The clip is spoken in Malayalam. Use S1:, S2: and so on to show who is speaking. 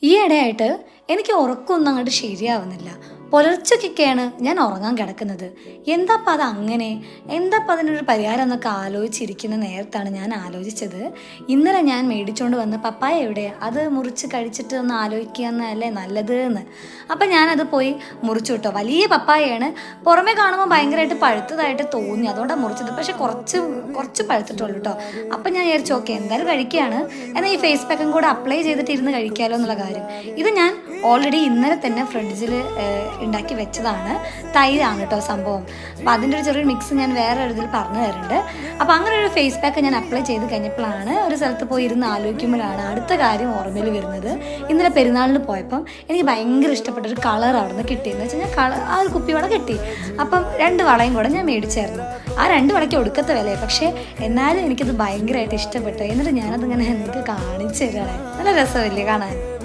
S1: ഈ ഇടയായിട്ട് എനിക്ക് ഉറക്കമൊന്നും അങ്ങോട്ട് ശരിയാവുന്നില്ല. പുലർച്ചയ്ക്കൊക്കെയാണ് ഞാൻ ഉറങ്ങാൻ കിടക്കുന്നത്. എന്താപ്പം അത് അങ്ങനെ, എന്താപ്പം അതിനൊരു പരിഹാരം എന്നൊക്കെ ആലോചിച്ചിരിക്കുന്ന നേരത്താണ് ഞാൻ ആലോചിച്ചത്, ഇന്നലെ ഞാൻ മേടിച്ചുകൊണ്ട് വന്ന പപ്പായ എവിടെ, അത് മുറിച്ച് കഴിച്ചിട്ട് ഒന്ന് ആലോചിക്കുക എന്നല്ലേ നല്ലത് എന്ന്. അപ്പം ഞാനത് പോയി മുറിച്ചു കിട്ടോ. വലിയ പപ്പായയാണ്, പുറമേ കാണുമ്പോൾ ഭയങ്കരമായിട്ട് പഴുത്തതായിട്ട് തോന്നി, അതുകൊണ്ടാണ് മുറിച്ചത്. പക്ഷെ കുറച്ച് പഴുത്തിട്ടുള്ളൂ കേട്ടോ. അപ്പം ഞാൻ വിചാരിച്ചു ഓക്കെ എന്തായാലും കഴിക്കുകയാണ്, എന്നാൽ ഈ ഫേസ് പാക്കും കൂടെ അപ്ലൈ ചെയ്തിട്ട് ഇരുന്ന് കഴിക്കാമല്ലോ എന്നുള്ള കാര്യം. ഇത് ഞാൻ ഓൾറെഡി ഇന്നലെ തന്നെ ഫ്രിഡ്ജിൽ ഉണ്ടാക്കി വെച്ചതാണ്. തൈരാണ് കേട്ടോ സംഭവം. അപ്പോൾ അതിൻ്റെ ഒരു ചെറിയൊരു മിക്സ് ഞാൻ വേറെ ഒരു ഇതിൽ പറഞ്ഞു തരുന്നുണ്ട്. അപ്പോൾ അങ്ങനെ ഒരു ഫേസ് പാക്ക് ഞാൻ അപ്ലൈ ചെയ്ത് കഴിഞ്ഞപ്പോഴാണ്, ഒരു സ്ഥലത്ത് പോയി ഇരുന്ന് ആലോചിക്കുമ്പോഴാണ് അടുത്ത കാര്യം ഓർമ്മയിൽ വരുന്നത്. ഇന്നലെ പെരുന്നാളിന് പോയപ്പം എനിക്ക് ഭയങ്കര ഇഷ്ടപ്പെട്ടൊരു കളർ അവിടെ നിന്ന് കിട്ടിയെന്ന് വെച്ച് കഴിഞ്ഞാൽ ആ ഒരു കുപ്പിവള കിട്ടി. അപ്പം 2 വളയും കൂടെ ഞാൻ മേടിച്ചായിരുന്നു. ആ 2 വളയ്ക്ക് ഒടുക്കത്തെ വില, പക്ഷേ എന്നാലും എനിക്കത് ഭയങ്കരമായിട്ട് ഇഷ്ടപ്പെട്ടു. എന്നിട്ട് ഞാനതിങ്ങനെ എനിക്ക് കാണിച്ചു തരണേ. നല്ല രസമില്ലേ കാണാൻ.